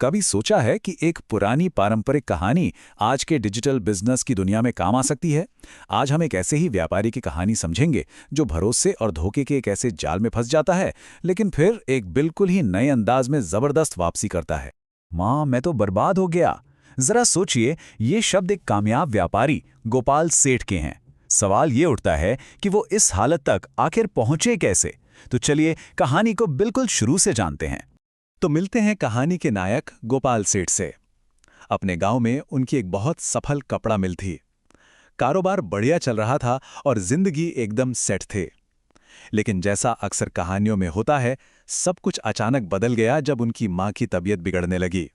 कभी सोचा है कि एक पुरानी पारंपरिक कहानी आज के डिजिटल बिजनेस की दुनिया में काम आ सकती है? आज हम एक ऐसे ही व्यापारी की कहानी समझेंगे जो भरोसे और धोखे के एक ऐसे जाल में फंस जाता है, लेकिन फिर एक बिल्कुल ही नए अंदाज में जबरदस्त वापसी करता है। माँ, मैं तो बर्बाद हो गया। जरा सोचिए, ये शब्द एक कामयाब व्यापारी गोपाल सेठ के हैं। सवाल ये उठता है कि वो इस हालत तक आखिर पहुंचे कैसे? तो चलिए कहानी को बिल्कुल शुरू से जानते हैं। तो मिलते हैं कहानी के नायक गोपाल सेठ से। अपने गांव में उनकी एक बहुत सफल कपड़ा मिल थी। कारोबार बढ़िया चल रहा था और जिंदगी एकदम सेट थे। लेकिन जैसा अक्सर कहानियों में होता है, सब कुछ अचानक बदल गया जब उनकी मां की तबीयत बिगड़ने लगी।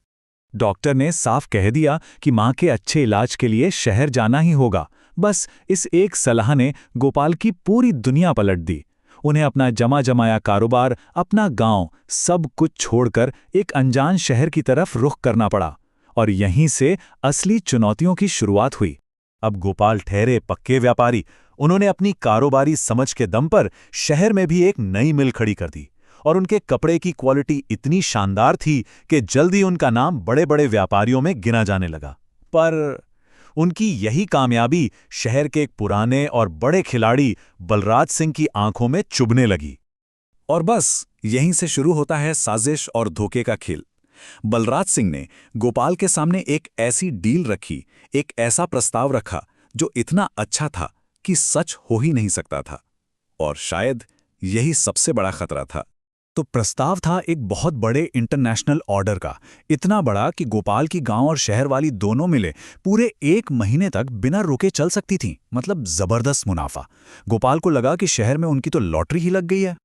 डॉक्टर ने साफ कह दिया कि मां के अच्छे इलाज के लिए शहर जाना ही होगा। बस इस एक सलाह ने गोपाल की पूरी दुनिया पलट दी। उन्हें अपना जमा जमाया कारोबार, अपना गांव, सब कुछ छोड़कर एक अनजान शहर की तरफ रुख करना पड़ा। और यहीं से असली चुनौतियों की शुरुआत हुई। अब गोपाल ठहरे पक्के व्यापारी। उन्होंने अपनी कारोबारी समझ के दम पर शहर में भी एक नई मिल खड़ी कर दी। और उनके कपड़े की क्वालिटी इतनी शानदार थी कि जल्दी उनका नाम बड़े बड़े व्यापारियों में गिना जाने लगा। पर उनकी यही कामयाबी शहर के एक पुराने और बड़े खिलाड़ी बलराज सिंह की आंखों में चुभने लगी। और बस यहीं से शुरू होता है साजिश और धोखे का खेल। बलराज सिंह ने गोपाल के सामने एक ऐसी डील रखी, एक ऐसा प्रस्ताव रखा जो इतना अच्छा था कि सच हो ही नहीं सकता था। और शायद यही सबसे बड़ा खतरा था। तो प्रस्ताव था एक बहुत बड़े इंटरनेशनल ऑर्डर का, इतना बड़ा कि गोपाल की गांव और शहर वाली दोनों मिले पूरे 1 महीने तक बिना रुके चल सकती थी। मतलब जबरदस्त मुनाफा। गोपाल को लगा कि शहर में उनकी तो लॉटरी ही लग गई है।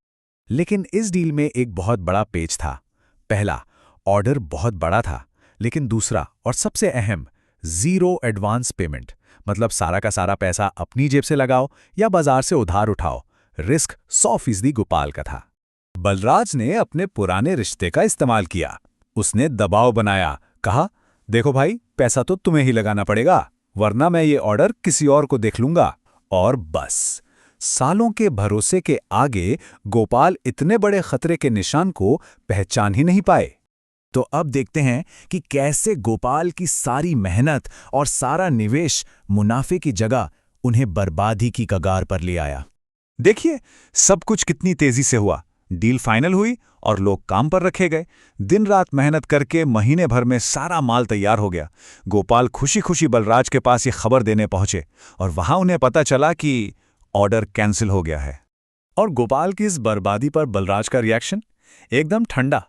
लेकिन इस डील में एक बहुत बड़ा पेच था। पहला, ऑर्डर बहुत बड़ा था, लेकिन दूसरा और सबसे अहम, जीरो एडवांस पेमेंट। मतलब सारा का सारा पैसा अपनी जेब से लगाओ या बाजार से उधार उठाओ। रिस्क 100% गोपाल का था। बलराज ने अपने पुराने रिश्ते का इस्तेमाल किया। उसने दबाव बनाया, कहा, देखो भाई, पैसा तो तुम्हें ही लगाना पड़ेगा, वरना मैं ये ऑर्डर किसी और को देख लूंगा। और बस सालों के भरोसे के आगे गोपाल इतने बड़े खतरे के निशान को पहचान ही नहीं पाए। तो अब देखते हैं कि कैसे गोपाल की सारी मेहनत और सारा निवेश मुनाफे की जगह उन्हें बर्बादी की कगार पर ले आया। देखिए, सब कुछ कितनी तेजी से हुआ। डील फाइनल हुई और लोग काम पर रखे गए। दिन रात मेहनत करके महीने भर में सारा माल तैयार हो गया। गोपाल खुशी खुशी बलराज के पास ये खबर देने पहुंचे और वहां उन्हें पता चला कि ऑर्डर कैंसिल हो गया है। और गोपाल की इस बर्बादी पर बलराज का रिएक्शन एकदम ठंडा।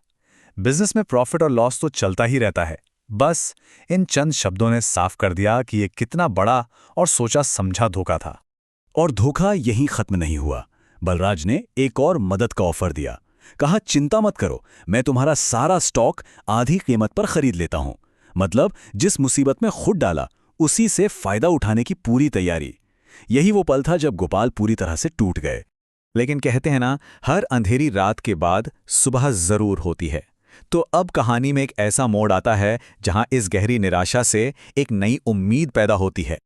बिजनेस में प्रॉफिट और लॉस तो चलता ही रहता है। बस इन चंद शब्दों ने साफ कर दिया कि यह कितना बड़ा और सोचा समझा धोखा था। और धोखा यहीं खत्म नहीं हुआ। बलराज ने एक और मदद का ऑफर दिया। कहा, चिंता मत करो, मैं तुम्हारा सारा स्टॉक आधी कीमत पर खरीद लेता हूं। मतलब जिस मुसीबत में खुद डाला, उसी से फायदा उठाने की पूरी तैयारी। यही वो पल था जब गोपाल पूरी तरह से टूट गए। लेकिन कहते हैं ना, हर अंधेरी रात के बाद सुबह जरूर होती है। तो अब कहानी में एक ऐसा मोड़ आता है जहां इस गहरी निराशा से एक नई उम्मीद पैदा होती है।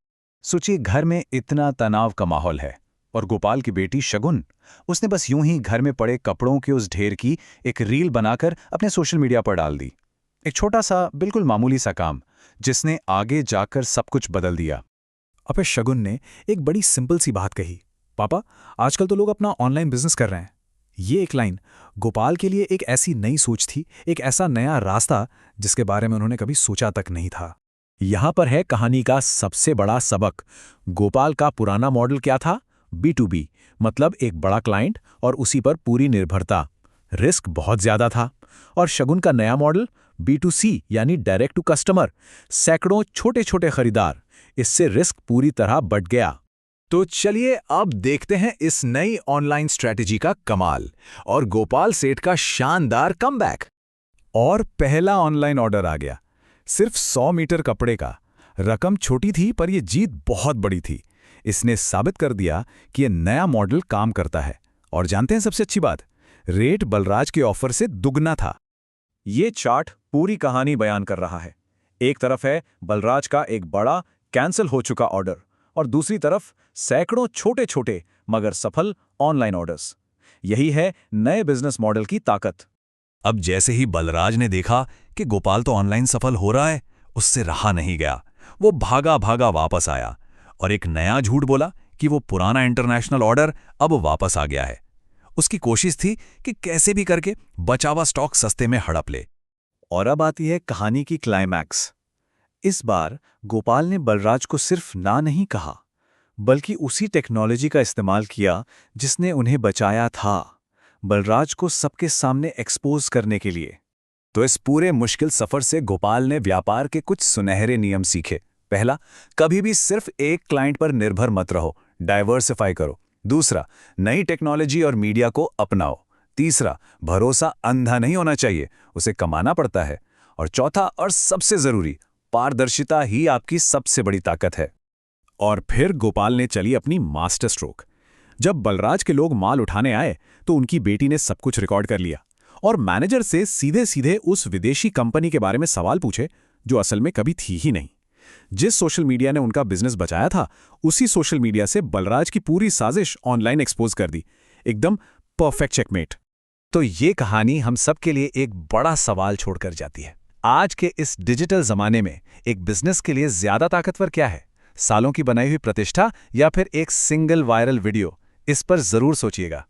सोचिए, घर में इतना तनाव का माहौल है और गोपाल की बेटी शगुन, उसने बस यूं ही घर में पड़े कपड़ों के उस ढेर की एक रील बनाकर अपने सोशल मीडिया पर डाल दी। एक छोटा सा, बिल्कुल मामूली सा काम, जिसने आगे जाकर सब कुछ बदल दिया। अब शगुन ने एक बड़ी सिंपल सी बात कही, पापा, आजकल तो लोग अपना ऑनलाइन बिजनेस कर रहे हैं। ये एक लाइन गोपाल के लिए एक ऐसी नई सोच थी, एक ऐसा नया रास्ता जिसके बारे में उन्होंने कभी सोचा तक नहीं था। यहां पर है कहानी का सबसे बड़ा सबक। गोपाल का पुराना मॉडल क्या था? B2B, मतलब एक बड़ा क्लाइंट और उसी पर पूरी निर्भरता। रिस्क बहुत ज्यादा था। और शगुन का नया मॉडल B2C, यानी डायरेक्ट टू कस्टमर, सैकड़ों छोटे छोटे खरीदार। इससे रिस्क पूरी तरह बढ़ गया। तो चलिए अब देखते हैं इस नई ऑनलाइन स्ट्रेटेजी का कमाल और गोपाल सेठ का शानदार कमबैक। और पहला ऑनलाइन ऑर्डर आ गया, सिर्फ 100 मीटर कपड़े का। रकम छोटी थी पर यह जीत बहुत बड़ी थी। इसने साबित कर दिया कि यह नया मॉडल काम करता है। और जानते हैं सबसे अच्छी बात, रेट बलराज के ऑफर से दुगना था। ये चार्ट पूरी कहानी बयान कर रहा है। एक तरफ है बलराज का एक बड़ा कैंसिल हो चुका ऑर्डर और दूसरी तरफ सैकड़ों छोटे छोटे मगर सफल ऑनलाइन ऑर्डर्स। यही है नए बिजनेस मॉडल की ताकत। अब जैसे ही बलराज ने देखा कि गोपाल तो ऑनलाइन सफल हो रहा है, उससे रहा नहीं गया। वो भागा भागा वापस आया और एक नया झूठ बोला कि वो पुराना इंटरनेशनल ऑर्डर अब वापस आ गया है। उसकी कोशिश थी कि कैसे भी करके बचा हुआ स्टॉक सस्ते में हड़प ले। और अब आती है कहानी की क्लाइमैक्स। इस बार गोपाल ने बलराज को सिर्फ ना नहीं कहा, बल्कि उसी टेक्नोलॉजी का इस्तेमाल किया जिसने उन्हें बचाया था, बलराज को सबके सामने एक्सपोज करने के लिए। तो इस पूरे मुश्किल सफर से गोपाल ने व्यापार के कुछ सुनहरे नियम सीखे। पहला, कभी भी सिर्फ एक क्लाइंट पर निर्भर मत रहो, डाइवर्सिफाई करो। दूसरा, नई टेक्नोलॉजी और मीडिया को अपनाओ। तीसरा, भरोसा अंधा नहीं होना चाहिए, उसे कमाना पड़ता है। और चौथा और सबसे जरूरी, पारदर्शिता ही आपकी सबसे बड़ी ताकत है। और फिर गोपाल ने चली अपनी मास्टर स्ट्रोक। जब बलराज के लोग माल उठाने आए तो उनकी बेटी ने सब कुछ रिकॉर्ड कर लिया और मैनेजर से सीधे सीधे उस विदेशी कंपनी के बारे में सवाल पूछे जो असल में कभी थी ही नहीं। जिस सोशल मीडिया ने उनका बिजनेस बचाया था, उसी सोशल मीडिया से बलराज की पूरी साजिश ऑनलाइन एक्सपोज कर दी। एकदम परफेक्ट चेकमेट। तो ये कहानी हम सब के लिए एक बड़ा सवाल छोड़कर जाती है। आज के इस डिजिटल जमाने में एक बिजनेस के लिए ज्यादा ताकतवर क्या है? सालों की बनाई हुई प्रतिष्ठा या फिर एक सिंगल वायरल वीडियो? इस पर जरूर सोचिएगा।